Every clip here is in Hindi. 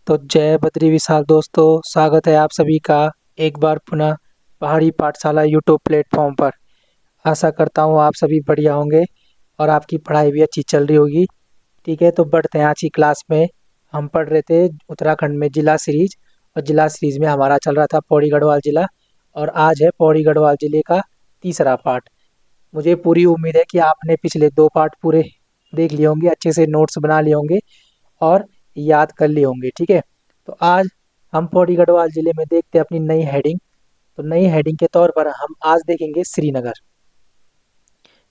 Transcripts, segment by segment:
तो जय बद्री विशाल दोस्तों, स्वागत है आप सभी का एक बार पुनः पहाड़ी पाठशाला यूट्यूब प्लेटफॉर्म पर। आशा करता हूँ आप सभी बढ़िया होंगे और आपकी पढ़ाई भी अच्छी चल रही होगी। ठीक है, तो बढ़ते हैं आज की क्लास में। हम पढ़ रहे थे उत्तराखंड में जिला सीरीज, और जिला सीरीज में हमारा चल रहा था पौड़ी गढ़वाल जिला, और आज है पौड़ी गढ़वाल जिले का तीसरा पार्ट। मुझे पूरी उम्मीद है कि आपने पिछले 2 पार्ट पूरे देख लिए होंगे, अच्छे से नोट्स बना लिए होंगे और याद कर लिए होंगे। ठीक है, तो आज हम पौड़ी गढ़वाल जिले में देखते हैं अपनी नई हेडिंग। तो नई हेडिंग के तौर पर हम आज देखेंगे श्रीनगर।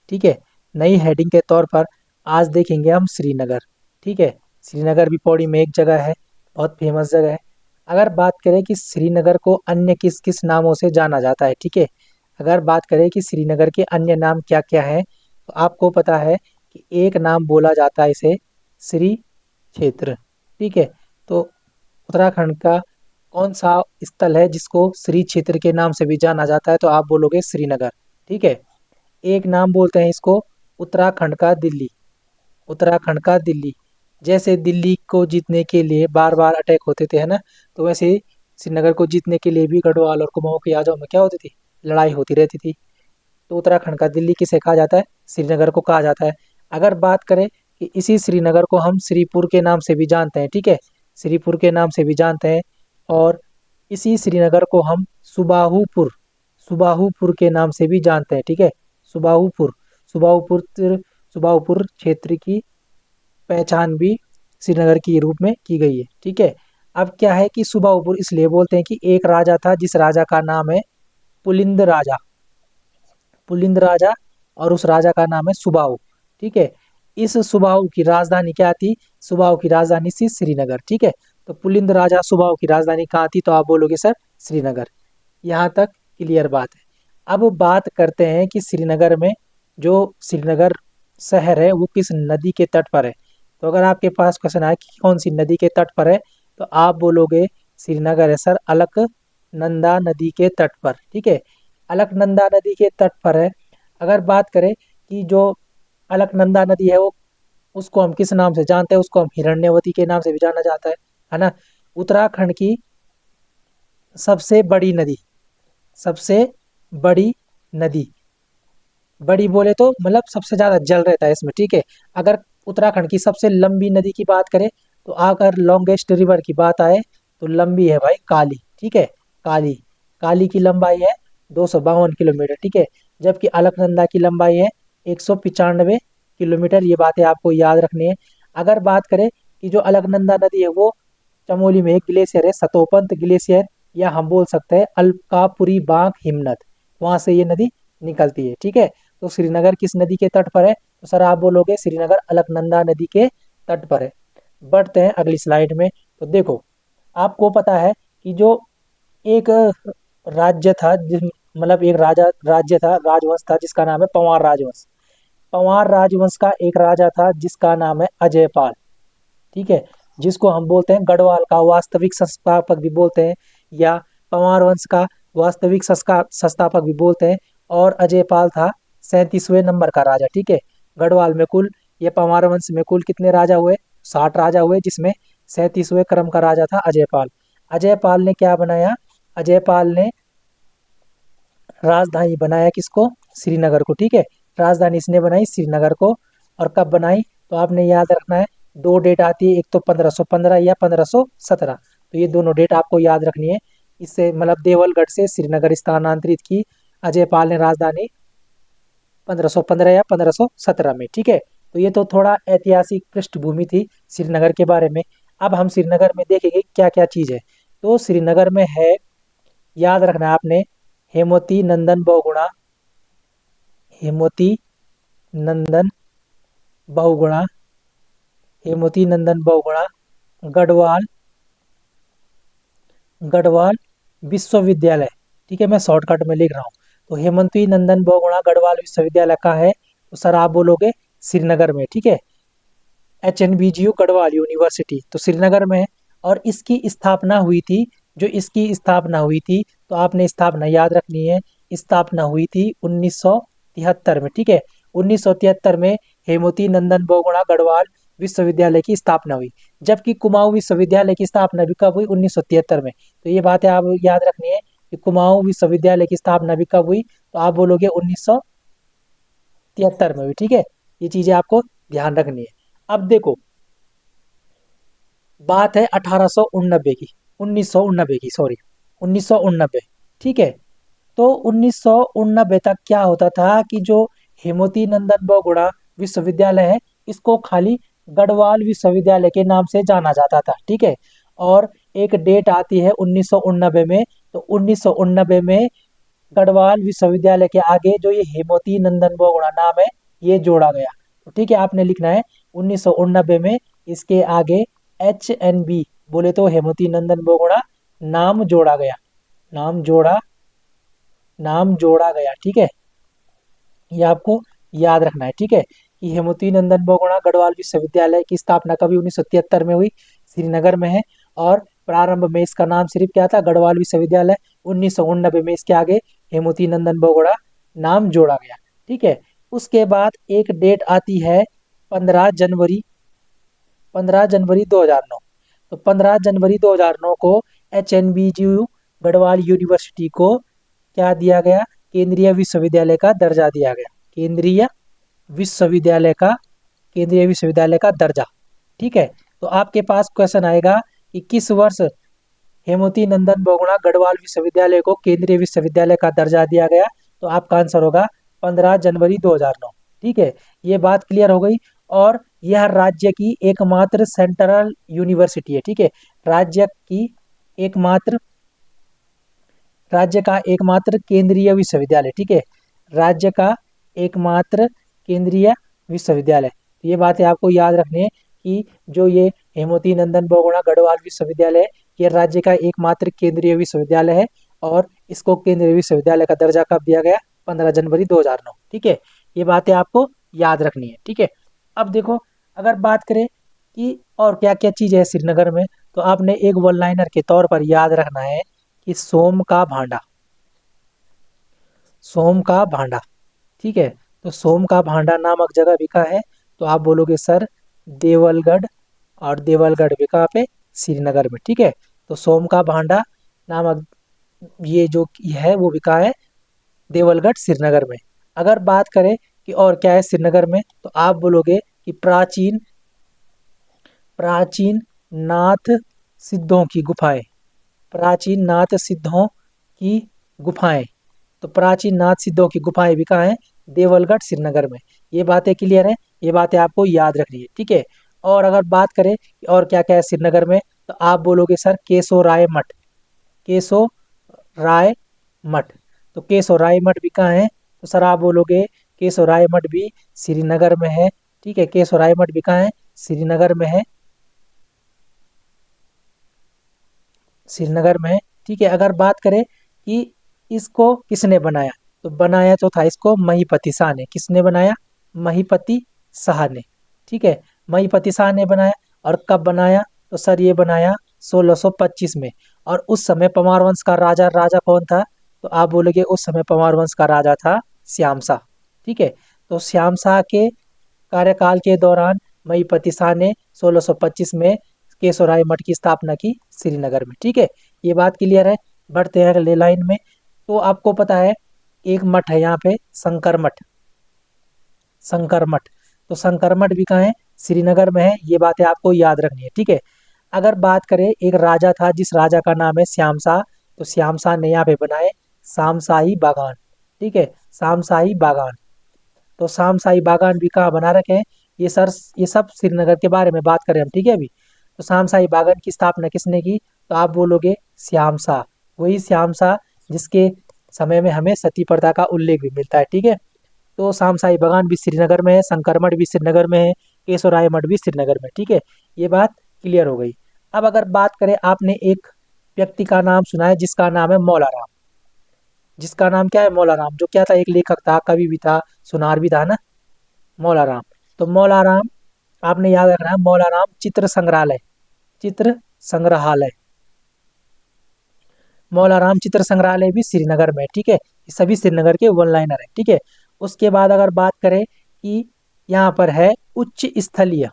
ठीक है, नई हेडिंग के तौर पर आज देखेंगे हम श्रीनगर। ठीक है, श्रीनगर भी पौड़ी में एक जगह है, बहुत फेमस जगह है। अगर बात करें कि श्रीनगर को अन्य किस किस नामों से जाना जाता है, ठीक है, अगर बात करें कि श्रीनगर के अन्य नाम क्या क्या हैं, तो आपको पता है कि एक नाम बोला जाता है इसे श्री क्षेत्र। ठीक है, तो उत्तराखंड का कौन सा स्थल है जिसको श्री क्षेत्र के नाम से भी जाना जाता है, तो आप बोलोगे श्रीनगर। ठीक है, एक नाम बोलते हैं इसको उत्तराखंड का दिल्ली। उत्तराखंड का दिल्ली, जैसे दिल्ली को जीतने के लिए बार बार अटैक होते थे, है ना, तो वैसे ही श्रीनगर को जीतने के लिए भी गढ़वाल और कुमाऊं के यादव में क्या होती थी, लड़ाई होती रहती थी। तो उत्तराखंड का दिल्ली किसे कहा जाता है, श्रीनगर को कहा जाता है। अगर बात करें कि इसी श्रीनगर को हम श्रीपुर के नाम से भी जानते हैं, ठीक है, श्रीपुर के नाम से भी जानते हैं, और इसी श्रीनगर को हम सुबाहुपुर सुबाहुपुर के नाम से भी जानते हैं। ठीक है, सुबाहुपुर सुबाहुपुर सुबाहुपुर क्षेत्र की पहचान भी श्रीनगर के रूप में की गई है। ठीक है, अब क्या है कि सुबाहुपुर इसलिए बोलते हैं कि एक राजा था जिस राजा का नाम है पुलिंद राजा। पुलिंद राजा, और उस राजा का नाम है सुबाहु। ठीक है, इस सुबाहु की राजधानी क्या थी, सुबाहु की राजधानी थी श्रीनगर। ठीक है, तो पुलिंद राजा सुबाहु की राजधानी कहाँ थी, तो आप बोलोगे सर श्रीनगर। यहाँ तक क्लियर बात है। अब बात करते हैं कि श्रीनगर में जो श्रीनगर शहर है वो किस नदी के तट पर है। तो अगर आपके पास क्वेश्चन आए कि कौन सी नदी के तट पर है, तो आप बोलोगे श्रीनगर है सर अलकनंदा नदी के तट पर। ठीक है, अलकनंदा नदी के तट पर है। अगर बात करें कि जो अलकनंदा नदी है वो, उसको हम किस नाम से जानते हैं, उसको हम हिरण्यवती के नाम से भी जाना जाता है ना। उत्तराखंड की सबसे बड़ी नदी, सबसे बड़ी नदी, बड़ी बोले तो मतलब सबसे ज्यादा जल रहता है इसमें। ठीक है, अगर उत्तराखंड की सबसे लंबी नदी की बात करें, तो अगर लॉन्गेस्ट रिवर की बात आए तो लंबी है भाई काली। ठीक है, काली, काली की लंबाई है 252 किलोमीटर। ठीक है, जबकि अलकनंदा की लंबाई है 195 किलोमीटर। ये बातें आपको याद रखनी है। अगर बात करें कि जो अलकनंदा नदी है वो चमोली में एक ग्लेशियर है, सतोपंत ग्लेशियर, या हम बोल सकते हैं अलकापुरी बांक हिमनद, वहां से ये नदी निकलती है। ठीक है, तो श्रीनगर किस नदी के तट पर है, तो सर आप बोलोगे श्रीनगर अलकनंदा नदी के तट पर है। बढ़ते हैं अगली स्लाइड में। तो देखो, आपको पता है कि जो एक राज्य था, जिस मतलब एक राज्य था, राजवंश था जिसका नाम है पंवार राजवंश। पंवार राजवंश का एक राजा था जिसका नाम है अजयपाल। ठीक है, जिसको हम बोलते हैं गढ़वाल का वास्तविक संस्थापक भी बोलते हैं, या पंवार वंश का वास्तविक संस्थापक भी बोलते हैं। और अजयपाल था 37वें नंबर का राजा। ठीक है, गढ़वाल में कुल, ये पंवार वंश में कुल कितने राजा हुए, 60 राजा हुए, जिसमें 37वें क्रम का राजा था अजयपाल। अजयपाल ने क्या बनाया, अजयपाल ने राजधानी बनाया किसको, श्रीनगर को। ठीक है, राजधानी इसने बनाई श्रीनगर को। और कब बनाई, तो आपने याद रखना है, 2 डेट आती है, एक तो 1515 या 1517। तो ये दोनों डेट आपको याद रखनी है। इससे मतलब देवलगढ़ से श्रीनगर स्थानांतरित की अजयपाल ने राजधानी 1515 या 1517 में। ठीक है, तो ये तो थोड़ा ऐतिहासिक पृष्ठभूमि थी श्रीनगर के बारे में। अब हम श्रीनगर में देखेंगे क्या क्या चीज़ है। तो श्रीनगर में है, याद रखना है आपने, हेमवती नंदन बहुगुणा, हेमवती नंदन बहुगुणा, हेमवती नंदन बहुगुणा, गढ़वाल, गढ़वाल विश्वविद्यालय। ठीक है, मैं शॉर्टकट में लिख रहा हूँ। तो हेमंती नंदन बहुगुणा गढ़वाल विश्वविद्यालय का है, तो सर आप बोलोगे श्रीनगर में। ठीक है, HNBGU गढ़वाल यूनिवर्सिटी तो श्रीनगर में है। और इसकी स्थापना हुई थी, जो इसकी स्थापना हुई थी, तो आपने स्थापना याद रखनी है, स्थापना हुई थी 1973 में। ठीक है, 1973 में हेमवती नंदन बहुगुणा गढ़वाल विश्वविद्यालय की स्थापना हुई। जबकि कुमाऊं विश्वविद्यालय की स्थापना भी कब हुई? 1973 में। तो ये बातें आप याद रखनी है कि कुमाऊं विश्वविद्यालय की स्थापना भी कब हुई? तो आप बोलोगे 1973 में हुई। ठीक है, ये चीजें आपको ध्यान रखनी है। अब देखो, बात है 1889 की, 1989 की, सॉरी, 1989। ठीक है, तो 1989 तक क्या होता था कि जो हेमवती नंदन बहुगुणा विश्वविद्यालय है, इसको खाली गढ़वाल विश्वविद्यालय के नाम से जाना जाता था। ठीक है, और एक डेट आती है 1989 में, तो 1989 में गढ़वाल विश्वविद्यालय के आगे जो ये हेमवती नंदन बहुगुणा नाम है, ये जोड़ा गया। तो ठीक है, आपने लिखना है 1989 में इसके आगे HNB बोले तो हेमवती नंदन बहुगुणा नाम जोड़ा गया, नाम जोड़ा गया। ठीक है, ये आपको याद रखना है। ठीक है, कि हेमवती नंदन बहुगुणा गढ़वाल विश्वविद्यालय की स्थापना कभी 1973 में हुई, श्रीनगर में है। और प्रारंभ में इसका नाम सिर्फ क्या था? गढ़वाल विश्वविद्यालय। 1989 में इसके आगे हेमवती नंदन बहुगुणा नाम जोड़ा गया। ठीक है, उसके बाद एक डेट आती है 15 जनवरी, 15 जनवरी 2009। तो 15 जनवरी 2009 को HNBGU गढ़वाल यूनिवर्सिटी को क्या दिया गया? केंद्रीय विश्वविद्यालय का दर्जा दिया गया, विश्वविद्यालय का केंद्रीय विश्वविद्यालय का दर्जा। ठीक है, तो आपके पास क्वेश्चन आएगा कि किस वर्ष हेमवती नंदन बहुगुणा गढ़वाल विश्वविद्यालय को केंद्रीय विश्वविद्यालय का दर्जा दिया गया? तो आपका आंसर होगा 15 जनवरी 2009। ठीक है, ये बात क्लियर हो गई। और यह राज्य की एकमात्र सेंट्रल यूनिवर्सिटी है। ठीक है, एकमात्र राज्य का एकमात्र केंद्रीय विश्वविद्यालय। ठीक है, राज्य का एकमात्र केंद्रीय विश्वविद्यालय। ये बातें आपको याद रखनी है कि जो ये हेमवती नंदन बहुगुणा गढ़वाल विश्वविद्यालय, ये राज्य का एकमात्र केंद्रीय विश्वविद्यालय है। और इसको केंद्रीय विश्वविद्यालय का दर्जा कब दिया गया? 15 जनवरी 2009। ठीक है, ये बातें आपको याद रखनी है। ठीक है, अब देखो, अगर बात करें कि और क्या क्या चीज़ है श्रीनगर में, तो आपने एक वन लाइनर के तौर पर याद रखना है कि सोम का भांडा, सोम का भांडा। ठीक है, तो सोम का भांडा नामक जगह भी कहाँ है? तो आप बोलोगे सर देवलगढ़, और देवलगढ़ भी कहाँ पे? श्रीनगर में। ठीक है, तो सोम का भांडा नामक ये जो है वो भी कहाँ है? देवलगढ़ श्रीनगर में। अगर बात करें कि और क्या है श्रीनगर में, तो आप बोलोगे कि प्राचीन प्राचीन नाथ सिद्धों की गुफाएं, प्राचीन नाथ सिद्धों की गुफाएं। तो प्राचीन नाथ सिद्धों की गुफाएं भी कहाँ हैं? देवलगढ़ श्रीनगर में। ये बातें क्लियर है, ये बातें आपको याद रखनी है। ठीक है, और अगर बात करें कि और क्या क्या है श्रीनगर में, तो आप बोलोगे सर केशव राय मठ, केशव राय मठ। तो केशव राय मठ भी कहाँ है? तो सर आप बोलोगे केशव राय मठ भी श्रीनगर में है। ठीक है, केशव राय मठ भी कहाँ है? श्रीनगर में है, श्रीनगर में है। ठीक है, अगर बात करें कि इसको किसने बनाया, तो बनाया तो था इसको महीपति शाह ने। किसने बनाया? महीपति शाह ने। ठीक है, महीपति शाह ने बनाया। और कब बनाया? तो सर ये बनाया 1625 में। और उस समय परमार वंश का राजा कौन था? तो आप बोलोगे उस समय परमार वंश का राजा था श्याम शाह। ठीक है, तो श्याम शाह के कार्यकाल के दौरान महीपति शाह ने 1625 में केशवराय मठ की स्थापना की श्रीनगर में। ठीक है, ये बात क्लियर है। बढ़ते हैं अगले लाइन में। तो आपको पता है एक मठ है यहाँ पे, शंकर मठ, शंकर मठ। तो शंकर मठ भी कहाँ है? श्रीनगर में है। ये बातें आपको याद रखनी है। ठीक है, अगर बात करें एक राजा था जिस राजा का नाम है श्याम शाह, तो श्याम शाह ने यहाँ पे बनाए शामशाही बागान। ठीक है, शामशाही बागान। तो शामशाही बागान भी कहाँ बना रखे हैं? ये सब श्रीनगर के बारे में बात करें हम। ठीक है, अभी तो शामशाही बागान की स्थापना किसने की? तो आप बोलोगे श्याम शाह, वही श्याम शाह जिसके समय में हमें सती प्रथा का उल्लेख भी मिलता है। ठीक है, तो शामशाही बागान भी श्रीनगर में है, शंकर मठ भी श्रीनगर में है, केशवराय मठ भी श्रीनगर में। ठीक है, ये बात क्लियर हो गई। अब अगर बात करें, आपने एक व्यक्ति का नाम सुना है जिसका नाम है मौला राम, जिसका नाम क्या है? मौला राम। जो क्या था? एक लेखक था, कवि भी था, सुनार भी था ना, मौला राम। तो मौला राम आपने याद रखना है, मौला राम चित्र संग्रहालय, चित्र संग्रहालय, मौला राम चित्र संग्रहालय भी श्रीनगर में। ठीक है, ये सभी श्रीनगर के वन लाइनर है। ठीक है, उसके बाद अगर बात करें कि यहाँ पर है उच्च स्थलीय,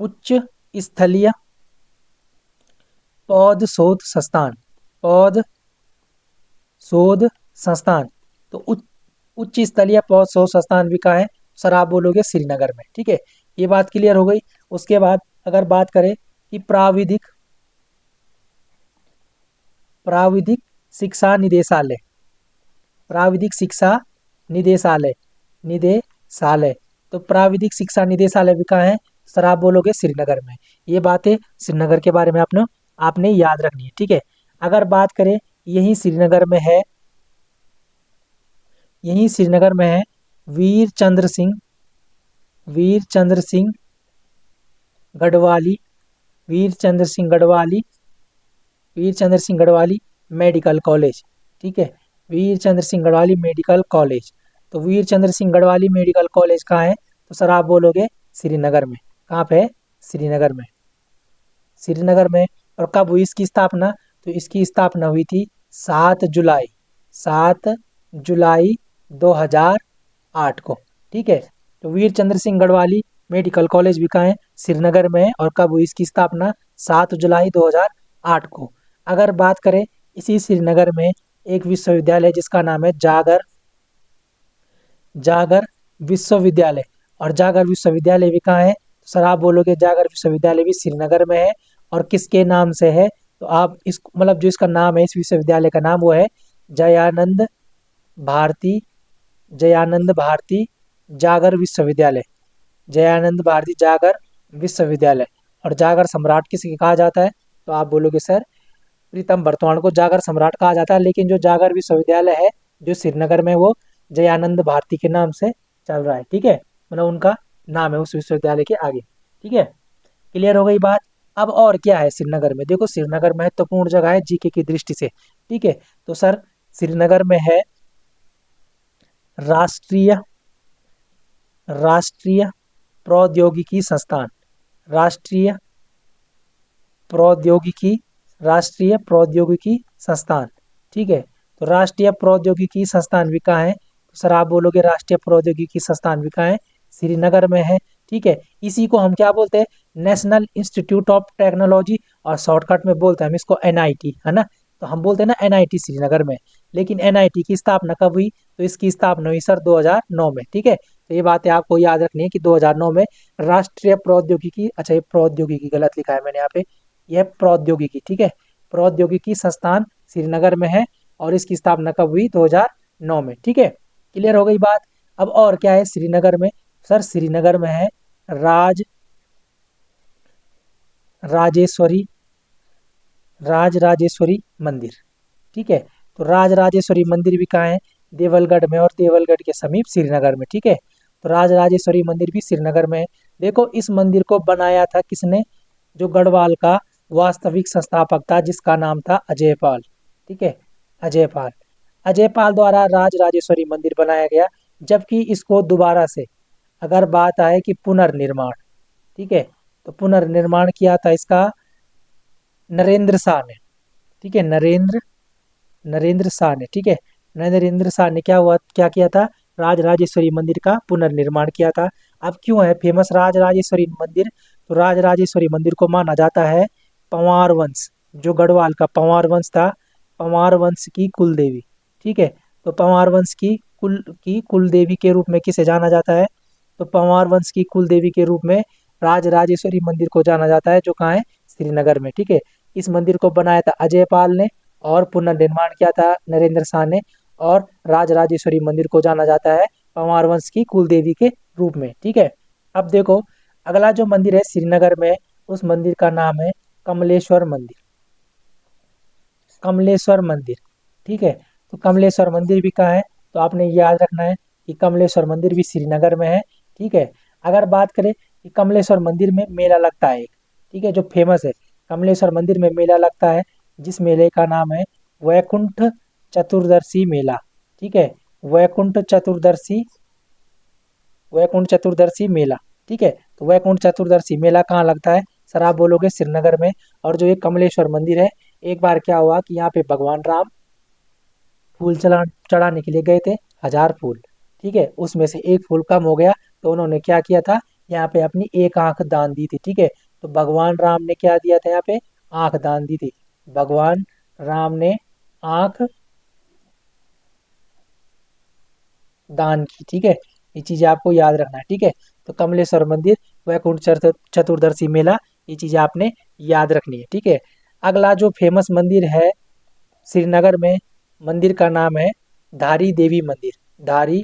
उच्च स्थलीय पौध शोध संस्थान, पौध शोध संस्थान। तो उच्च स्थलीय पौध शोध संस्थान भी कहाँ है? सर आप बोलोगे श्रीनगर में। ठीक है, ये बात क्लियर हो गई। उसके बाद अगर बात करें कि प्राविधिक शिक्षा निदेशालय, प्राविधिक शिक्षा निदेशालय, निदेशालय, तो प्राविधिक शिक्षा निदेशालय भी कहाँ है? सर आप बोलोगे श्रीनगर में। ये बातें श्रीनगर के बारे में आपने याद रखनी है। ठीक है, अगर बात करें यही श्रीनगर में है, यही श्रीनगर में है वीर चंद्र सिंह, वीर चंद्र सिंह गढ़वाली, वीर चंद्र सिंह गढ़वाली, वीर चंद्र सिंह गढ़वाली मेडिकल कॉलेज। ठीक है, वीर चंद्र सिंह गढ़वाली मेडिकल कॉलेज। तो वीर चंद्र सिंह गढ़वाली मेडिकल कॉलेज कहाँ है? तो सर आप बोलोगे श्रीनगर में। कहाँ पे है? श्रीनगर में, श्रीनगर में। और कब हुई इसकी स्थापना? तो इसकी स्थापना हुई थी 7 जुलाई, 7 जुलाई 2008 को। ठीक है, तो वीर चंद्र सिंह गढ़वाली मेडिकल कॉलेज भी कहाँ है? श्रीनगर में है। और कब हुई इसकी स्थापना? 7 जुलाई 2008 को। अगर बात करें इसी श्रीनगर में एक विश्वविद्यालय जिसका नाम है जागर, जागर विश्वविद्यालय। और जागर विश्वविद्यालय भी कहाँ है? तो सर आप बोलोगे जागर विश्वविद्यालय भी श्रीनगर में है। और किसके नाम से है? तो आप इस मतलब जो इसका नाम है, इस विश्वविद्यालय का नाम वो है जयानंद भारती, जयानंद भारती जागर विश्वविद्यालय, जयानंद भारती जागर विश्वविद्यालय। और जागर सम्राट किसे कहा जाता है? तो आप बोलोगे सर प्रीतम बर्तवान को जागर सम्राट कहा जाता है। लेकिन जो जागर विश्वविद्यालय है जो श्रीनगर में, वो जयानंद भारती के नाम से चल रहा है। ठीक है, मतलब उनका नाम है उस विश्वविद्यालय के आगे। ठीक है, क्लियर हो गई बात। अब और क्या है श्रीनगर में? देखो श्रीनगर महत्वपूर्ण जगह है जीके की दृष्टि से। ठीक है, तो सर श्रीनगर में है राष्ट्रीय, राष्ट्रीय प्रौद्योगिकी संस्थान, राष्ट्रीय प्रौद्योगिकी, राष्ट्रीय प्रौद्योगिकी संस्थान। ठीक है, तो राष्ट्रीय प्रौद्योगिकी संस्थान भी कहाँ है? तो सर आप बोलोगे राष्ट्रीय प्रौद्योगिकी संस्थान भी कहाँ है? श्रीनगर में है। ठीक है, इसी को हम क्या बोलते हैं? नेशनल इंस्टीट्यूट ऑफ टेक्नोलॉजी, और शॉर्टकट में बोलते हैं हम इसको एनआईटी, है ना। तो हम बोलते हैं ना एनआईटी श्रीनगर में। लेकिन एनआईटी की स्थापना कब हुई? तो इसकी स्थापना हुई सर 2009 में। ठीक है, तो ये बातें आपको याद रखनी है कि 2009 में राष्ट्रीय प्रौद्योगिकी, अच्छा ये प्रौद्योगिकी गलत लिखा है मैंने यहाँ पे, यह प्रौद्योगिकी, ठीक है, प्रौद्योगिकी संस्थान श्रीनगर में है। और इसकी स्थापना कब हुई? 2009 में। ठीक है, क्लियर हो गई बात। अब और क्या है श्रीनगर में? सर श्रीनगर में है राजेश्वरी, राजराजेश्वरी मंदिर। ठीक है, तो राजराजेश्वरी मंदिर भी कहाँ है? देवलगढ़ में, और देवलगढ़ के समीप श्रीनगर में। ठीक है, तो राजराजेश्वरी मंदिर भी श्रीनगर में है। देखो इस मंदिर को बनाया था किसने? जो गढ़वाल का वास्तविक संस्थापक था जिसका नाम था अजयपाल। ठीक है, अजयपाल, अजयपाल द्वारा राजराजेश्वरी मंदिर बनाया गया। जबकि इसको दोबारा से अगर बात आए कि पुनर्निर्माण, ठीक है, तो पुनर्निर्माण किया था इसका नरेंद्र शाह ने। ठीक है, नरेंद्र शाह ने। ठीक है, नरेंद्र शाह ने क्या किया था? राजराजेश्वरी मंदिर का पुनर्निर्माण किया था। अब क्यों है फेमस राजराजेश्वरी मंदिर? तो राजराजेश्वरी मंदिर को माना जाता है पंवार वंश, जो गढ़वाल का पंवार वंश था, पंवार वंश की कुल देवी। ठीक है, तो पंवार वंश की कुल देवी के रूप में किसे जाना जाता है? तो पंवार वंश की कुल देवी के रूप में राजराजेश्वरी मंदिर को जाना जाता है, जो कहाँ है? श्रीनगर में। ठीक है, इस मंदिर को बनाया था अजयपाल ने और पुनर्निर्माण किया था नरेंद्र शाह ने। और राजराजेश्वरी मंदिर को जाना जाता है पंवार वंश की कुल देवी के रूप में। ठीक है, अब देखो अगला जो मंदिर है श्रीनगर में, उस मंदिर का नाम है कमलेश्वर मंदिर, कमलेश्वर मंदिर। ठीक है, तो कमलेश्वर मंदिर भी कहाँ है? तो आपने याद रखना है कि कमलेश्वर मंदिर भी श्रीनगर में है। ठीक है, अगर बात करें कि कमलेश्वर मंदिर में मेला लगता है एक, ठीक है, जो फेमस है, कमलेश्वर मंदिर में मेला लगता है जिस मेले का नाम है वैकुंठ चतुर्दशी मेला। ठीक है, वैकुंठ चतुर्दशी, वैकुंठ चतुर्दशी मेला। ठीक है, तो वैकुंठ चतुर्दशी मेला कहाँ लगता है? सर आप बोलोगे श्रीनगर में। और जो ये कमलेश्वर मंदिर है, एक बार क्या हुआ कि यहाँ पे भगवान राम फूल चढ़ाने के लिए गए थे, 1000 फूल। ठीक है, उसमें से एक फूल कम हो गया, तो उन्होंने क्या किया था? यहाँ पे अपनी एक आंख दान दी थी, ठीक है। तो भगवान राम ने क्या दिया था यहाँ पे, आंख दान दी थी। भगवान राम ने आंख दान की, ठीक है। ये चीजें आपको याद रखना है, ठीक है। तो कमलेश्वर मंदिर, वैकुंठ चतुर्दशी मेला, ये चीजें आपने याद रखनी है, ठीक है। अगला जो फेमस मंदिर है श्रीनगर में, मंदिर का नाम है धारी देवी मंदिर। धारी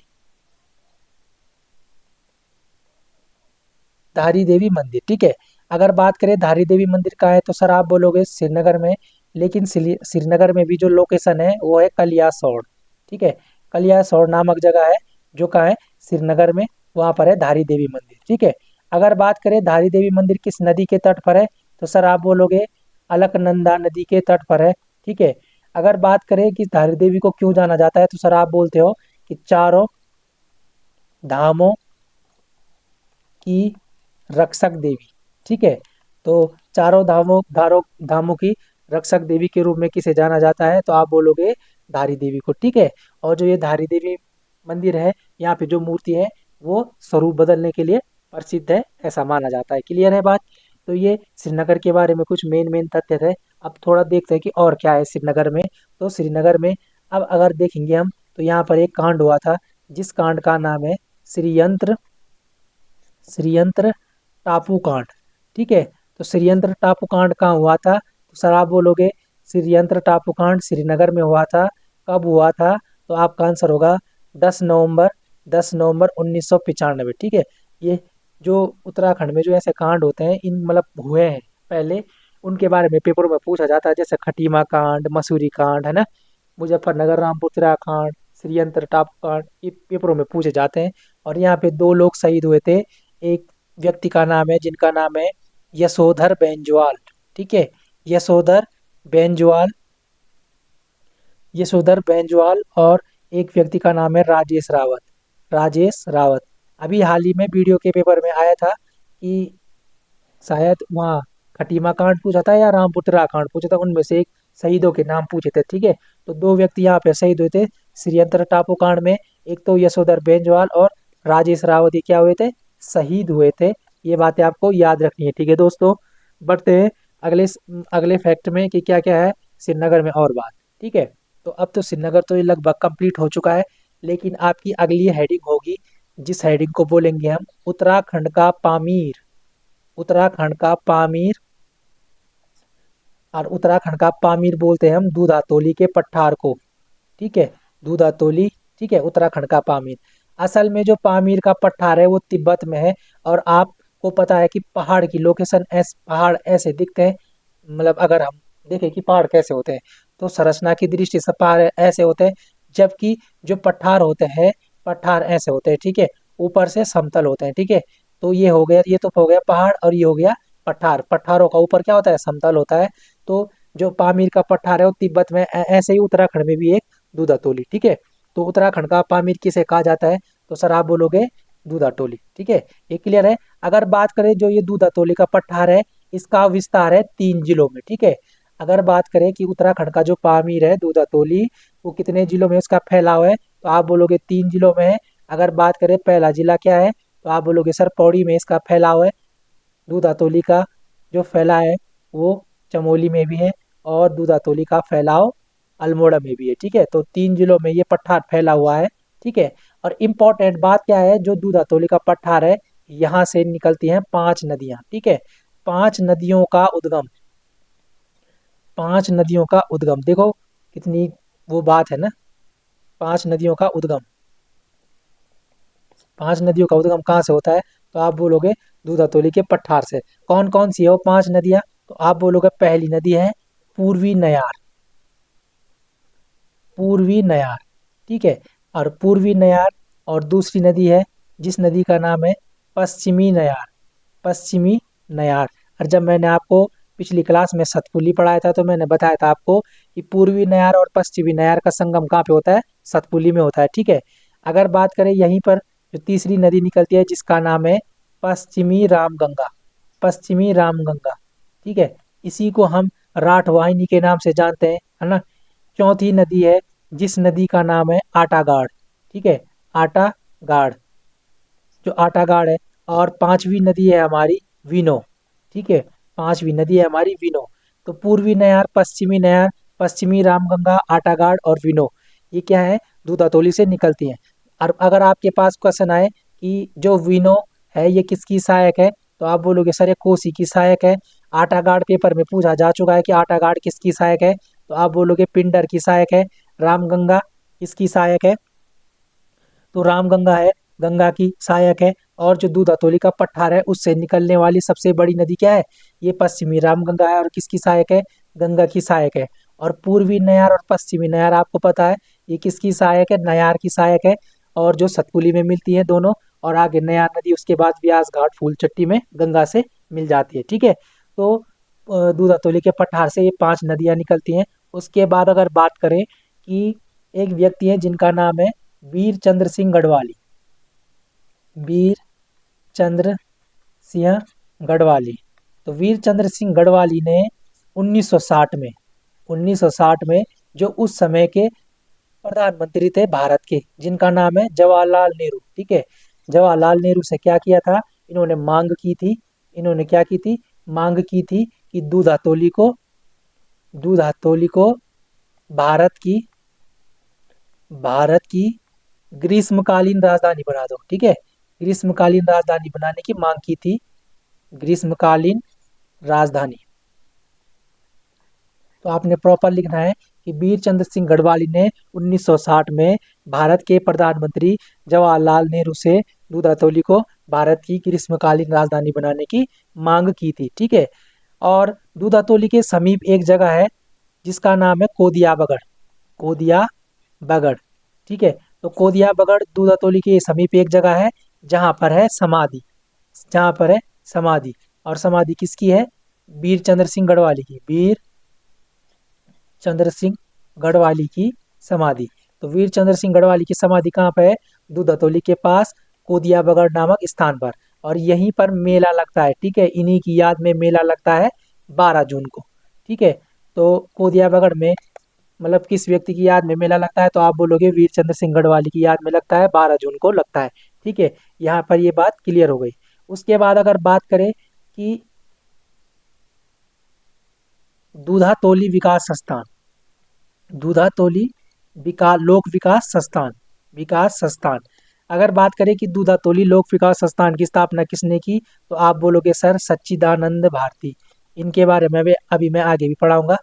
धारी देवी मंदिर, ठीक है। अगर बात करें धारी देवी मंदिर का है तो सर आप बोलोगे श्रीनगर में, लेकिन श्रीनगर में भी जो लोकेशन है वो है कलियासोड़, ठीक है। कलियासोड़ नामक जगह है जो कहाँ है, श्रीनगर में, वहाँ पर है धारी देवी मंदिर, ठीक है। अगर बात करें धारी देवी मंदिर किस नदी के तट पर है, तो सर आप बोलोगे अलकनंदा नदी के तट पर है, ठीक है। अगर बात करें कि धारी देवी को क्यों जाना जाता है, तो सर आप बोलते हो कि चारों धामों की रक्षक देवी, ठीक है। तो चारों धामों की रक्षक देवी के रूप में किसे जाना जाता है, तो आप बोलोगे धारी देवी को, ठीक है। और जो ये धारी देवी मंदिर है, यहाँ पे जो मूर्ति है वो स्वरूप बदलने के लिए प्रसिद्ध है, ऐसा माना जाता है। क्लियर है बात। तो ये श्रीनगर के बारे में कुछ मेन मेन तथ्य थे। अब थोड़ा देखते हैं कि और क्या है श्रीनगर में। तो श्रीनगर में अब अगर देखेंगे हम, तो यहाँ पर एक कांड हुआ था, जिस कांड का नाम है श्रीयंत्र श्रीयंत्र टापू कांड, ठीक है। तो श्रीयंत्र टापू कांड कहाँ हुआ था, तो सर आप बोलोगे श्रीयंत्र टापू कांड श्रीनगर में हुआ था। कब हुआ था, तो आपका आंसर होगा 10 नवंबर 10 नवंबर 1995, ठीक है। ये जो उत्तराखंड में जो ऐसे कांड होते हैं, इन मतलब हुए हैं पहले, उनके बारे में पेपरों में पूछा जाता है, जैसे खटीमा कांड, मसूरी कांड, है ना, मुजफ्फरनगर रामपुर कांड, श्रीयंत्र टापू कांड, ये पेपरों में पूछे जाते हैं। और यहाँ पे दो लोग शहीद हुए थे। एक व्यक्ति का नाम है, जिनका नाम है यशोधर बेंजवाल, ठीक है। यशोधर बेंजवाल यशोधर बेंजवाल। और एक व्यक्ति का नाम है राजेश रावत। अभी हाल ही में वीडियो के पेपर में आया था कि शायद वहाँ खटीमा कांड पूछा था या रामपुतरा कांड पूछा था, उनमें से एक शहीदों के नाम पूछे थे, ठीक है। तो दो व्यक्ति यहाँ पे शहीद हुए थे श्रीयंत्र टापू कांड में। एक तो यशोधर बेंजवाल और राजेश रावत, ये क्या हुए थे, शहीद हुए थे। ये बातें आपको याद रखनी है, ठीक है दोस्तों। बढ़ते हैं अगले अगले फैक्ट में कि क्या क्या है श्रीनगर में और बात, ठीक है। तो अब तो श्रीनगर तो ये लगभग कंप्लीट हो चुका है, लेकिन आपकी अगली हेडिंग होगी, जिस हेडिंग को बोलेंगे हम उत्तराखंड का पामीर। उत्तराखंड का पामीर, और उत्तराखंड का पामीर बोलते हैं हम दूधातोली के पठार को, ठीक है। दूधातोली, ठीक है, उत्तराखंड का पामीर। असल में जो पामीर का पठार है वो तिब्बत में है। और आपको पता है कि पहाड़ की लोकेशन पहाड़ ऐसे दिखते हैं, मतलब अगर हम देखें कि पहाड़ कैसे होते हैं, तो संरचना की दृष्टि से पहाड़ ऐसे होते हैं, जबकि जो पठार होते हैं, पठार ऐसे होते हैं, ठीक है, ऊपर से समतल होते हैं, ठीक है। तो ये हो गया, ये तो हो गया पहाड़, और ये हो गया पठार। पठारों का ऊपर क्या होता है, समतल होता है। तो जो पामीर का पठार है वो तिब्बत में, ऐसे ही उत्तराखंड में भी एक दूधातोली, ठीक है। तो उत्तराखंड का पामीर किसे कहा जाता है, तो सर आप बोलोगे दूधाटोली, ठीक है। ये क्लियर है। अगर बात करें जो ये दूधाटोली का पठार है, इसका विस्तार है 3 जिलों में, ठीक है। अगर बात करें कि उत्तराखंड का जो पामीर है दूधाटोली, वो कितने जिलों में इसका फैलाव है, तो आप बोलोगे 3 जिलों में है। अगर बात करें पहला जिला क्या है, तो आप बोलोगे सर पौड़ी में इसका फैलाव है। दूधातोली का जो फैला है वो चमोली में भी है, और दूधातोली का फैलाव अल्मोड़ा में भी है, ठीक है। तो 3 जिलों में ये पठार फैला हुआ है, ठीक है। और इम्पोर्टेंट बात क्या है, जो दूधातोली का पठार है, यहाँ से निकलती हैं 5 नदियां, ठीक है। 5 नदियों का उद्गम, 5 नदियों का उद्गम, देखो कितनी वो बात है ना। 5 नदियों का उद्गम, 5 नदियों का उद्गम कहाँ से होता है, तो आप बोलोगे दूधातोली के पठार से। कौन कौन सी है वो 5 नदियां, तो आप बोलोगे पहली नदी है पूर्वी नयार, पूर्वी नयार, ठीक है। और पूर्वी नयार, और दूसरी नदी है जिस नदी का नाम है पश्चिमी नयार, पश्चिमी नयार। और जब मैंने आपको पिछली क्लास में सतपुली पढ़ाया था, तो मैंने बताया था आपको कि पूर्वी नयार और पश्चिमी नयार का संगम कहाँ पे होता है, सतपुली में होता है, ठीक है। अगर बात करें यहीं पर जो तीसरी नदी निकलती है, जिसका नाम है पश्चिमी रामगंगा, पश्चिमी रामगंगा, ठीक है। इसी को हम राठवाहिनी के नाम से जानते हैं, है ना। चौथी नदी है जिस नदी का नाम है आटागाड़, ठीक है, आटागाड़, जो आटागाड़ है। और पांचवी नदी है हमारी विनो। ठीक है, पांचवी नदी है हमारी विनो। तो पूर्वी नयार, पश्चिमी नयार, पश्चिमी रामगंगा, आटागाड़ और विनो, ये क्या है, दूधातोली से निकलती हैं। और अगर आपके पास क्वेश्चन आए कि जो विनो है ये किसकी सहायक है, तो आप बोलोगे सर ये कोसी की सहायक है। आटागाड़ पेपर में पूछा जा चुका है कि आटागाड़ किसकी सहायक है, तो आप बोलोगे पिंडर की सहायक है। रामगंगा किसकी सहायक है, तो रामगंगा है, गंगा की सहायक है। और जो दूधातोली का पठार है उससे निकलने वाली सबसे बड़ी नदी क्या है, ये पश्चिमी रामगंगा है और किसकी सहायक है, गंगा की सहायक है। और पूर्वी नयार और पश्चिमी नयार आपको पता है ये किसकी सहायक है, नयार की सहायक है। और जो सतपुली में मिलती है दोनों, और आगे नयार नदी, उसके बाद व्यास घाट फूलचट्टी में गंगा से मिल जाती है। ठीक है, तो दूधातोली के पठार से ये 5 नदियां निकलती हैं। उसके बाद अगर बात करें कि एक व्यक्ति है जिनका नाम है वीर चंद्र सिंह गढ़वाली। वीर चंद्र सिंह गढ़वाली। तो वीर चंद्र सिंह गढ़वाली ने 1960 में जो उस समय के प्रधानमंत्री थे भारत के, जिनका नाम है जवाहरलाल नेहरू। ठीक है, जवाहरलाल नेहरू से क्या किया था, इन्होंने मांग की थी, इन्होंने क्या की थी, मांग की थी कि दूधातोली को भारत की ग्रीष्मकालीन राजधानी बना दो। ठीक है, ग्रीष्मकालीन राजधानी बनाने की मांग की थी, ग्रीष्मकालीन राजधानी। तो आपने प्रॉपर लिखना है कि वीर चंद्र सिंह गढ़वाली ने 1960 में भारत के प्रधानमंत्री जवाहरलाल नेहरू से दूधातोली को भारत की ग्रीष्मकालीन राजधानी बनाने की मांग की थी। ठीक है, और दूधातोली के समीप एक जगह है जिसका नाम है कोदिया बगड़। कोदिया बगड़। ठीक है, तो कोदिया बगड़ दूधातोली के समीप एक जगह है जहाँ पर है समाधि, जहाँ पर है समाधि। और समाधि किसकी है, वीर चंद्र सिंह गढ़वाली की, वीर चंद्र सिंह गढ़वाली की समाधि। तो वीर चंद्र सिंह गढ़वाली की समाधि कहाँ पर है, दूधातोली के पास कोदिया बगड़ नामक स्थान पर। और यहीं पर मेला लगता है। ठीक है, इन्हीं की याद में मेला लगता है 12 जून को। ठीक है, तो कोदिया बगड़ में मतलब किस व्यक्ति की याद में मेला लगता है, तो आप बोलोगे वीर चंद्र सिंह गढ़वाली की याद में लगता है, 12 जून को लगता है। ठीक है, यहाँ पर ये बात क्लियर हो गई। उसके बाद अगर बात करें कि दूधातोली विकास संस्थान, दूधातोली लोक विकास संस्थान, अगर बात करें कि दूधातोली लोक विकास संस्थान की स्थापना किसने की, तो आप बोलोगे सर सच्चिदानंद भारती। इनके बारे में अभी मैं आगे भी पढ़ाऊंगा।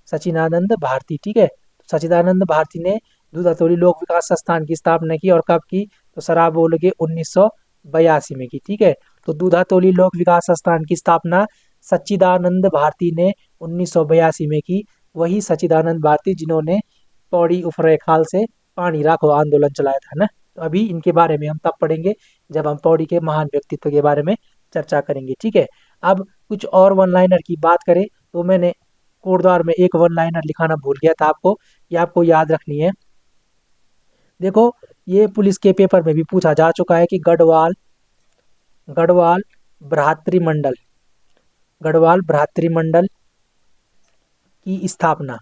सच्चिदानंद भारती। ठीक है, तो सच्चिदानंद भारती ने दूधातोली लोक विकास संस्थान की स्थापना की, और कब की, तो सर आप बोलोगे 1982 में की। ठीक है, तो दूधातोली लोक विकास संस्थान की स्थापना सच्चिदानंद भारती ने 1982 में की। वही सच्चिदानंद भारती जिन्होंने पौड़ी उफरैं खाल से पानी राखो आंदोलन चलाया था ना। तो अभी इनके बारे में हम तब पढ़ेंगे जब हम पौड़ी के महान व्यक्तित्व के बारे में चर्चा करेंगे। ठीक है, अब कुछ और वन लाइनर की बात करें तो मैंने कोटद्वार में एक वन लाइनर लिखाना भूल गया था आपको, ये आपको याद रखनी है। देखो, ये पुलिस के पेपर में भी पूछा जा चुका है कि गढ़वाल भ्रातृमंडल गढ़वाल भ्रातृमंडल की स्थापना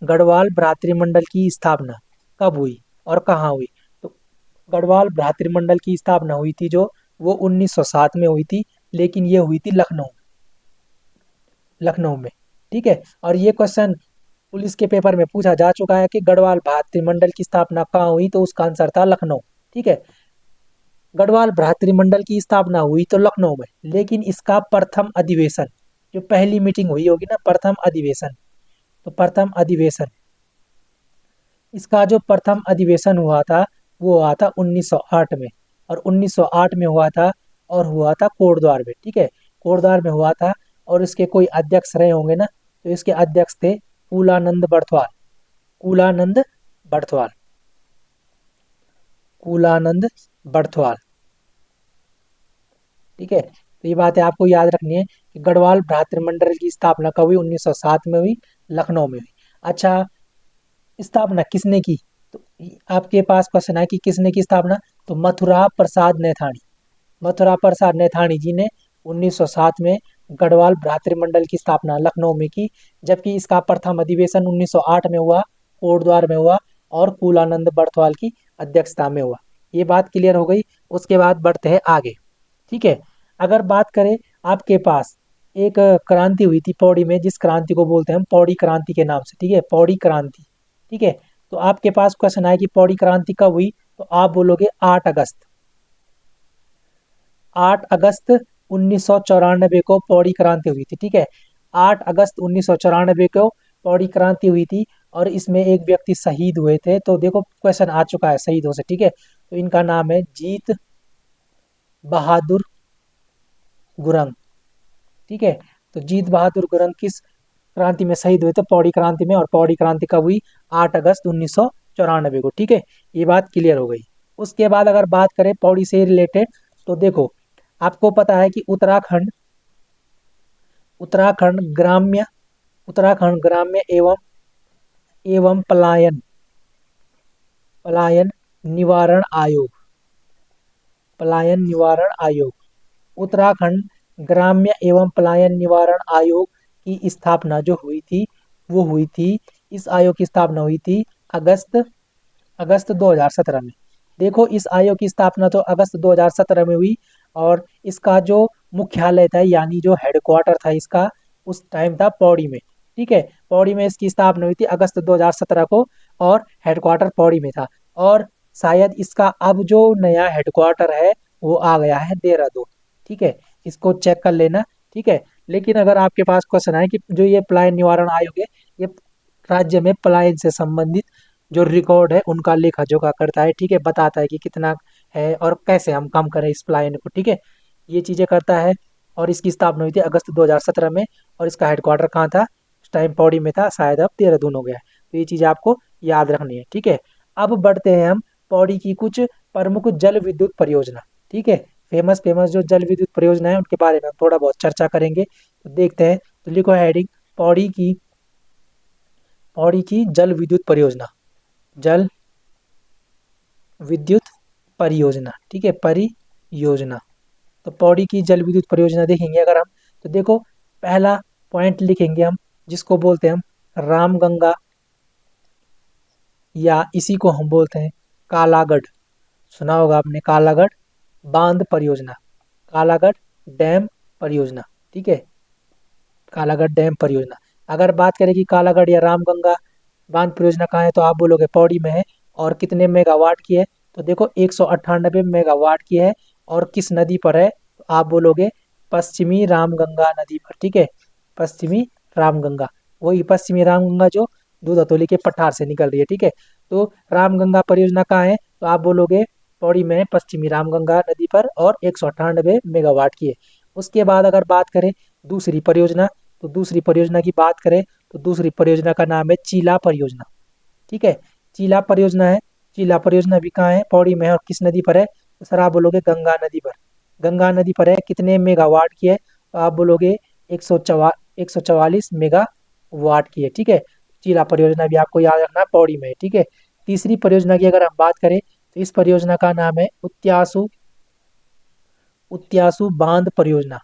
गढ़वाल भ्रातृमंडल की स्थापना कब हुई और कहाँ हुई। तो गढ़वाल भ्रातृमंडल की स्थापना हुई थी जो, वो 1907 में हुई थी, लेकिन ये हुई थी लखनऊ में। ठीक है, और ये क्वेश्चन पुलिस के पेपर में पूछा जा चुका है कि गढ़वाल भ्रातृमंडल की स्थापना कहाँ हुई, तो उसका आंसर था लखनऊ। ठीक है, गढ़वाल भ्रातृमंडल की स्थापना हुई तो लखनऊ में, लेकिन इसका प्रथम अधिवेशन, जो पहली मीटिंग हुई होगी ना, प्रथम अधिवेशन, तो प्रथम अधिवेशन, इसका जो प्रथम अधिवेशन हुआ था वो हुआ था 1908 में, और 1908 में हुआ था, और हुआ था कोटद्वार में। ठीक है, कोटद्वार में हुआ था, और इसके कोई अध्यक्ष रहे होंगे ना, तो इसके अध्यक्ष थे कुलानंद बर्थवाल। कुलानंद बर्थवाल कुलानंद बर्थवाल। ठीक है, तो ये बातें आपको याद रखनी है कि गढ़वाल भ्रातृमंडल की स्थापना कब हुई, 1907 में हुई, लखनऊ में हुई। अच्छा, स्थापना किसने की, तो आपके पास क्वेश्चन है कि किसने की स्थापना, तो मथुरा प्रसाद नैथानी जी ने 1907 में गढ़वाल भ्रातृमंडल की स्थापना लखनऊ में की, जबकि इसका प्रथम अधिवेशन 1908 में हुआ, कोटद्वार में हुआ, और कुलानंद बर्थवाल की अध्यक्षता में हुआ। ये बात क्लियर हो गई। उसके बाद बढ़ते हैं आगे। ठीक है, अगर बात करें आपके पास एक क्रांति हुई थी पौड़ी में, जिस क्रांति को बोलते हैं हम पौड़ी क्रांति के नाम से। ठीक है, पौड़ी क्रांति। ठीक है, तो आपके पास क्वेश्चन आया कि पौड़ी क्रांति कब हुई, तो आप बोलोगे 8 अगस्त। 8 अगस्त 1994 को पौड़ी क्रांति हुई थी। ठीक है, 8 अगस्त 1994 को पौड़ी क्रांति हुई थी और इसमें एक व्यक्ति शहीद हुए थे। तो देखो क्वेश्चन आ चुका है शहीदों से। ठीक है, तो इनका नाम है जीत बहादुर गुरंग। ठीक है, तो जीत बहादुर गुरंग किस क्रांति में शहीद हुए थे, पौड़ी क्रांति में। और पौड़ी क्रांति कब हुई, 8 अगस्त 1994 को। ठीक है, ये बात क्लियर हो गई। उसके बाद अगर बात करें पौड़ी से रिलेटेड, तो देखो आपको पता है कि उत्तराखंड ग्राम्य एवं पलायन पलायन निवारण आयोग पलायन निवारण आयोग उत्तराखंड ग्राम्य एवं पलायन निवारण आयोग की स्थापना जो हुई थी, वो हुई थी, इस आयोग की स्थापना हुई थी अगस्त अगस्त 2017 में। देखो इस आयोग की स्थापना तो अगस्त 2017 में हुई और इसका जो मुख्यालय था, यानी जो हेडक्वार्टर था इसका, उस टाइम था पौड़ी में। ठीक है, पौड़ी में इसकी स्थापना हुई थी अगस्त 2017 को और हेडक्वार्टर पौड़ी में था। और शायद इसका अब जो नया हेडक्वार्टर है वो आ गया है देहरादून। ठीक है, इसको चेक कर लेना। ठीक है, लेकिन अगर आपके पास क्वेश्चन आए कि जो ये पलायन निवारण आयोग है, ये राज्य में पलायन से संबंधित जो रिकॉर्ड है उनका लेखा जोखा करता है। ठीक है, बताता है कि कितना है और कैसे हम कम करें इस पलायन को। ठीक है, ये चीज़ें करता है। और इसकी स्थापना हुई थी अगस्त 2017 में और इसका हेडक्वार्टर कहाँ था, उस टाइम पौड़ी में था, शायद अब देहरादून हो गया है। तो ये चीज़ें आपको याद रखनी है। ठीक है, अब बढ़ते हैं हम पौड़ी की कुछ प्रमुख जल विद्युत परियोजना। ठीक है, फेमस फेमस जो जल विद्युत परियोजना है उनके बारे में हम थोड़ा बहुत चर्चा करेंगे। तो देखते हैं, तो लिखो हेडिंग पौड़ी की जल विद्युत परियोजना। जल विद्युत परियोजना। ठीक है, परियोजना। तो पौड़ी की जल विद्युत परियोजना देखेंगे अगर हम, तो देखो पहला पॉइंट लिखेंगे हम, जिसको बोलते हैं हम रामगंगा, या इसी को हम बोलते हैं कालागढ़। सुना होगा आपने कालागढ़ बांध परियोजना, कालागढ़ डैम परियोजना। ठीक है, कालागढ़ डैम परियोजना। अगर बात करें कि कालागढ़ या रामगंगा बांध परियोजना कहाँ है, तो आप बोलोगे पौड़ी में है। और कितने मेगावाट की है, तो देखो 198 मेगावाट की है। और किस नदी पर है, तो आप बोलोगे पश्चिमी रामगंगा नदी पर। ठीक है, पश्चिमी रामगंगा, वही पश्चिमी रामगंगा जो दूधअतोली के पठार से निकल रही है। ठीक है, तो रामगंगा परियोजना कहाँ है, तो आप बोलोगे पौड़ी में है, पश्चिमी रामगंगा नदी पर, और 198 मेगावाट की है। उसके बाद अगर बात करें दूसरी परियोजना, तो दूसरी परियोजना की बात करें तो दूसरी परियोजना का नाम है चीला परियोजना। ठीक है, चीला परियोजना है। चीला परियोजना भी कहाँ है, पौड़ी में है। और किस नदी पर है, तो सर आप बोलोगे गंगा नदी पर। गंगा नदी पर है, कितने मेगावाट की है, तो आप बोलोगे 144 मेगावाट की है। ठीक है, चीला परियोजना भी आपको याद रखना है, पौड़ी में है। ठीक है, तीसरी परियोजना की अगर हम बात करें तो इस परियोजना का नाम है उत्यासु उत्यासु बांध परियोजना।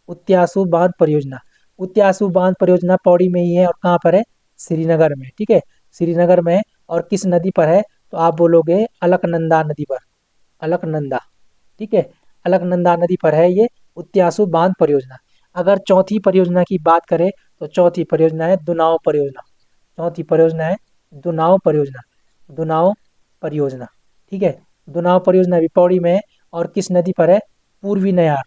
उत्यासु बांध परियोजना। उत्यासु बांध परियोजना पौड़ी में ही है और कहाँ पर है, श्रीनगर में। ठीक है, श्रीनगर में है। और किस नदी पर है, तो आप बोलोगे अलकनंदा नदी पर। अलकनंदा। ठीक है, अलकनंदा नदी पर है ये उत्यासु बांध परियोजना। अगर चौथी परियोजना की बात करें तो चौथी परियोजना है दुनाव परियोजना। चौथी परियोजना है दुनाव परियोजना। दुनाव परियोजना। ठीक है, दुनाव परियोजना भी पौड़ी में है और किस नदी पर है, पूर्वी नयार।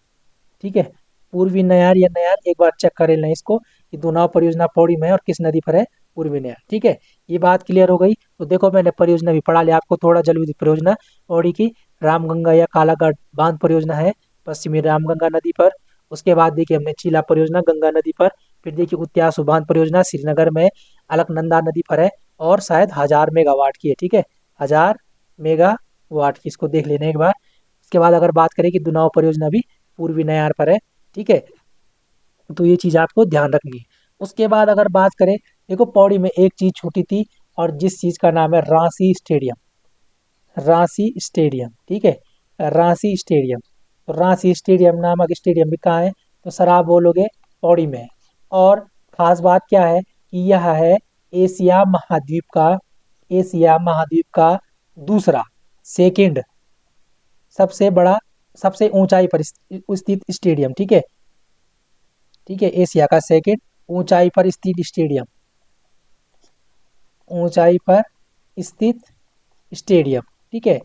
ठीक है, पूर्वी नयार या नयार, एक बार चेक कर लें इसको कि दुनाव परियोजना पौड़ी में है और किस नदी पर है, पूर्वी नयार। ठीक है, ये बात क्लियर हो गई। तो देखो मैंने परियोजना भी पढ़ा लिया आपको थोड़ा। जल विद्युत परियोजना पौड़ी की रामगंगा या कालागढ़ बांध परियोजना है पश्चिमी रामगंगा नदी पर। उसके बाद देखिए हमने चीला परियोजना गंगा नदी पर। फिर देखिए उत्यासु बांध परियोजना श्रीनगर में, अलकनंदा नदी पर है और शायद 1000 मेगावाट की है। ठीक है, 1000 मेगावाट की, इसको देख लेना एक बार। उसके बाद अगर बात करें कि दुनाव परियोजना भी पूर्वी नयार पर है। ठीक है, तो ये चीज़ आपको ध्यान रखनी है। उसके बाद अगर बात करें, देखो पौड़ी में एक चीज़ छूटी थी और जिस चीज़ का नाम है रांसी स्टेडियम। रांसी स्टेडियम। ठीक है, रांसी स्टेडियम। तो रांसी स्टेडियम नामक स्टेडियम भी कहाँ है, तो सर आप बोलोगे पौड़ी में है। और खास बात क्या है कि यह है एशिया महाद्वीप का दूसरा सेकंड सबसे बड़ा, सबसे ऊंचाई पर स्थित स्टेडियम, ठीक है। ठीक है, एशिया का सेकंड ऊंचाई पर स्थित स्टेडियम, ऊंचाई पर स्थित स्टेडियम, ठीक है।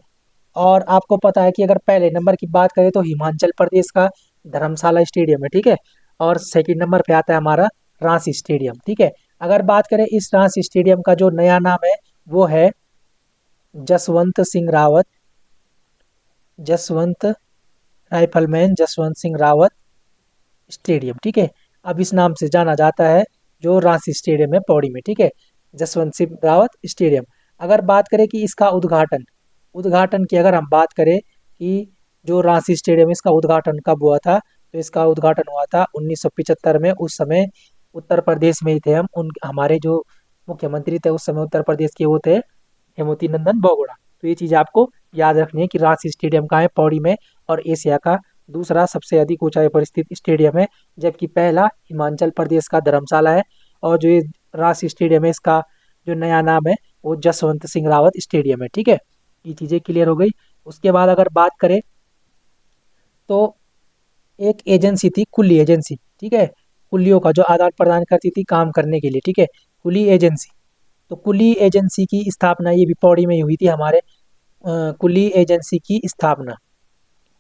और आपको पता है कि अगर पहले नंबर की बात करें तो हिमाचल प्रदेश का धर्मशाला स्टेडियम है, ठीक है। और सेकंड नंबर पे आता है हमारा रांची स्टेडियम, ठीक है। अगर बात करें इस रांची स्टेडियम का जो नया नाम है वो है जसवंत सिंह रावत, जसवंत राइफलमैन जसवंत सिंह रावत स्टेडियम, ठीक है। अब इस नाम से जाना जाता है जो रांची स्टेडियम है पौड़ी में, ठीक है, जसवंत सिंह रावत स्टेडियम। अगर बात करें कि इसका उद्घाटन, उद्घाटन की अगर हम बात करें कि जो रांची स्टेडियम इसका उद्घाटन कब हुआ था, तो इसका उद्घाटन हुआ था 1975 में। उस समय उत्तर प्रदेश में ही थे हम, उन हमारे जो मुख्यमंत्री थे उस समय उत्तर प्रदेश के वो थे हेमवती नंदन बहुगुणा। तो ये चीज़ आपको याद रखनी है कि रांची स्टेडियम कहाँ है, पौड़ी में, और एशिया का दूसरा सबसे अधिक ऊंचाई पर स्थित स्टेडियम है, जबकि पहला हिमाचल प्रदेश का धर्मशाला है। और जो ये रांची स्टेडियम है इसका जो नया नाम है वो जसवंत सिंह रावत स्टेडियम है, ठीक है। ये चीज़ें क्लियर हो गई। उसके बाद अगर बात करें तो एक एजेंसी थी, कुली एजेंसी, ठीक है, कुलियों का जो आदान प्रदान करती थी काम करने के लिए, ठीक है, कुली एजेंसी। तो कुली एजेंसी की स्थापना ये भी पौड़ी में ही हुई थी हमारे, कुली एजेंसी की स्थापना,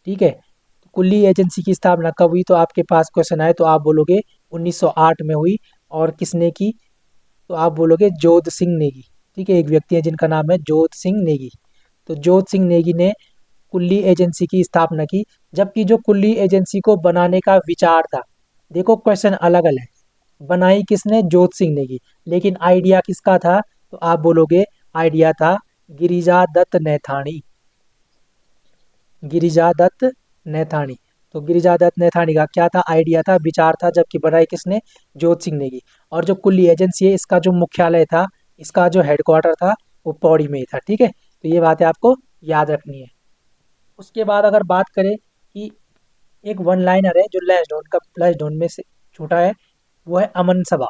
ठीक है। तो कुली एजेंसी की स्थापना कब हुई, तो आपके पास क्वेश्चन आए तो आप बोलोगे 1908 में हुई। और किसने की, तो आप बोलोगे जोध सिंह नेगी, ठीक है। एक व्यक्ति है जिनका नाम है जोध सिंह नेगी। तो जोध सिंह नेगी ने कुल्ली एजेंसी की स्थापना की। जबकि जो कुल्ली एजेंसी को बनाने का विचार था, देखो क्वेश्चन अलग अलग है, बनाई किसने, जोध सिंह ने की, लेकिन आइडिया किसका था, तो आप बोलोगे आइडिया था गिरिजा दत्त नैथानी, गिरिजा दत्त नैथानी। तो गिरिजा दत्त नैथानी का क्या था, आइडिया था, विचार था, जबकि बनाई किसने, जोध सिंह ने की। और जो कुल्ली एजेंसी है इसका जो मुख्यालय था, इसका जो हेडक्वार्टर था वो पौड़ी में ही था, ठीक है। तो ये बातें आपको याद रखनी है। उसके बाद अगर बात करें कि एक वन लाइनर है जो लैशडॉन का, लैशडॉन में से छूटा है, वो है अमन सभा।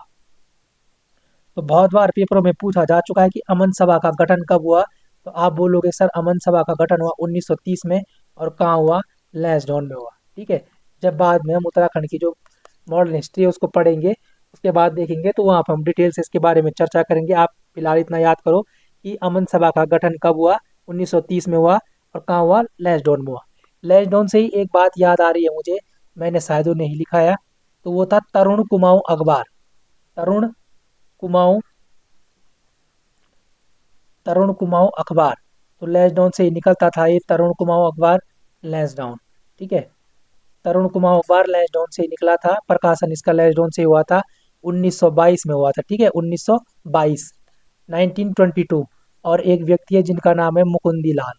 तो बहुत बार पेपरों में पूछा जा चुका है कि अमन सभा का गठन कब हुआ, तो आप बोलोगे सर अमन सभा का गठन हुआ 1930 में, और कहाँ हुआ, लैशडॉन में हुआ, ठीक है। जब बाद में हम उत्तराखंड की जो मॉडर्न हिस्ट्री है उसको पढ़ेंगे, उसके बाद देखेंगे तो वहाँ पर हम डिटेल से इसके बारे में चर्चा करेंगे। आप फिलहाल इतना याद करो कि अमन सभा का गठन कब हुआ, 1930 में हुआ, और कहाँ हुआ, लैशडॉन में हुआ। लैशडॉन से ही एक बात याद आ रही है मुझे, मैंने शायद वो नहीं लिखाया, तो वो था तरुण कुमाऊं अखबार, तरुण कुमाऊं, तरुण कुमाऊं अखबार। तो लैशडाउन से ही निकलता था ये तरुण कुमाऊं अखबार, लैशडाउन, ठीक है। तरुण कुमाऊं अखबार लैशडाउन से ही निकला था, प्रकाशन इसका लैशडाउन से हुआ था, 1922 में हुआ था, ठीक है, 1922, 1922। और एक व्यक्ति है जिनका नाम है मुकुंदी लाल,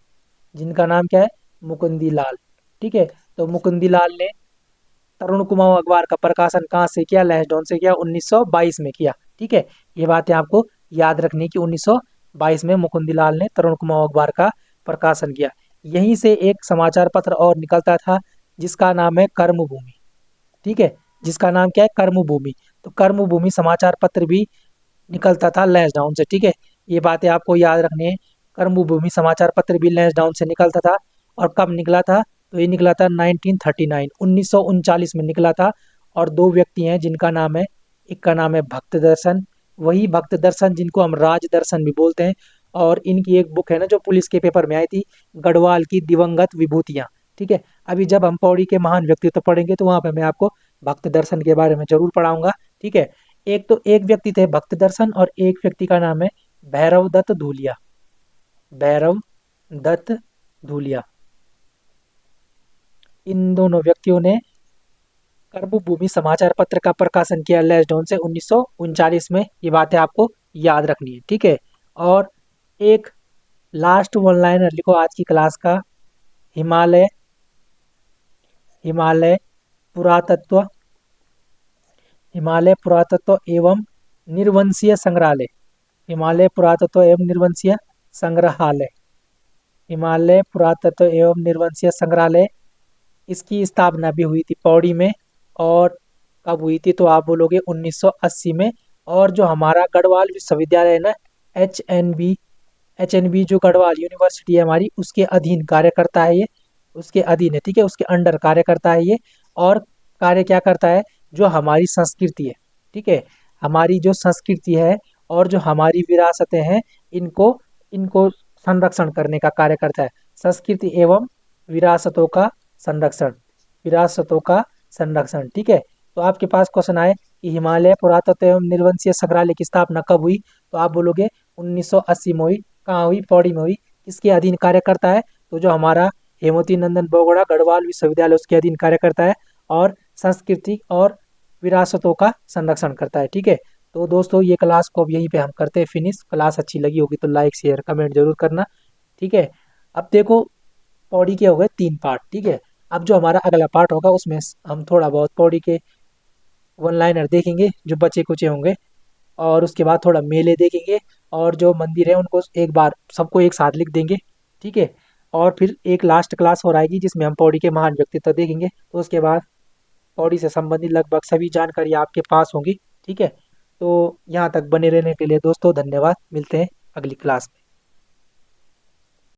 जिनका नाम क्या है, मुकुंदी लाल, ठीक है। तो मुकुंदी लाल ने तरुण कुमाऊं अखबार का प्रकाशन कहाँ से किया, लैशडाउन से किया, 1922 में किया, ठीक है। ये बातें आपको याद रखनी कि 1922 में मुकुंदीलाल ने तरुण कुमाऊं अखबार का प्रकाशन किया। यहीं से एक समाचार पत्र और निकलता था जिसका नाम है कर्मभूमि, ठीक है, जिसका नाम क्या है, कर्मभूमि। तो कर्मभूमि समाचार पत्र भी निकलता था लैंसडाउन से, ठीक है। ये बातें आपको याद रखनी है। कर्मभूमि समाचार पत्र भी लैंसडाउन से निकलता था। और कब निकला था, तो ये निकला था 1939, 1939 में निकला था। और दो व्यक्ति हैं जिनका नाम है, एक का नाम है भक्त दर्शन, वही भक्त दर्शन जिनको हम राज दर्शन भी बोलते हैं। और इनकी एक बुक है ना जो पुलिस के पेपर में आई थी, गढ़वाल की दिवंगत विभूतियाँ, ठीक है। अभी जब हम पौड़ी के महान व्यक्तित्व पढ़ेंगे तो वहाँ पे मैं आपको भक्त दर्शन के बारे में जरूर पढ़ाऊंगा, ठीक है। एक तो एक व्यक्ति थे भक्त दर्शन, और एक व्यक्ति का नाम है भैरव दत्त धूलिया, भैरव दत्त धूलिया। इन दोनों व्यक्तियों ने कर्मभूमि समाचार पत्र का प्रकाशन किया लैसडॉन से 1939 में। ये बातें आपको याद रखनी है, ठीक है। और एक लास्ट वन लाइनर लिखो आज की क्लास का, हिमालय, हिमालय पुरातत्व, हिमालय पुरातत्व एवं निर्वंशीय संग्रहालय, हिमालय पुरातत्व एवं निर्वंशीय संग्रहालय, हिमालय पुरातत्व एवं निर्वंशीय संग्रहालय, इसकी स्थापना भी हुई थी पौड़ी में। और कब हुई थी, तो आप बोलोगे 1980 में। और जो हमारा गढ़वाल विश्वविद्यालय है ना, एच एन बी, जो गढ़वाल यूनिवर्सिटी है हमारी, उसके अधीन कार्य करता है ये। उसके अधीन है, ठीक है, उसके अंडर कार्य करता है ये। और कार्य क्या करता है, जो हमारी संस्कृति है, ठीक है, हमारी जो संस्कृति है और जो हमारी विरासतें हैं, इनको इनको संरक्षण करने का कार्य करता है। संस्कृति एवं विरासतों का संरक्षण, विरासतों का संरक्षण, ठीक है। तो आपके पास क्वेश्चन आए कि हिमालय पुरातत्व एवं निर्वंशीय संग्रहालय की स्थापना कब हुई, तो आप बोलोगे 1980 में हुई। कहाँ हुई, पौड़ी में हुई। किसके अधीन कार्य करता है, तो जो हमारा हेमवती नंदन बोगड़ा गढ़वाल विश्वविद्यालय उसके अधीन कार्य करता है और संस्कृति और विरासतों का संरक्षण करता है, ठीक है। तो दोस्तों ये क्लास को अब यहीं पे हम करते हैं फिनिश। क्लास अच्छी लगी होगी तो लाइक शेयर कमेंट जरूर करना, ठीक है। अब देखो पौड़ी के हो गए 3 पार्ट, ठीक है। अब जो हमारा अगला पार्ट होगा उसमें हम थोड़ा बहुत पौड़ी के वन लाइनर देखेंगे जो बचे कुचे होंगे, और उसके बाद थोड़ा मेले देखेंगे, और जो मंदिर है उनको एक बार सबको एक साथ लिख देंगे, ठीक है। और फिर एक लास्ट क्लास और आएगी जिसमें हम पौड़ी के महान व्यक्तित्व देखेंगे। तो उसके बाद पौड़ी से संबंधित लगभग सभी जानकारी आपके पास होंगी, ठीक है। तो यहाँ तक बने रहने के लिए दोस्तों धन्यवाद। मिलते हैं अगली क्लास में।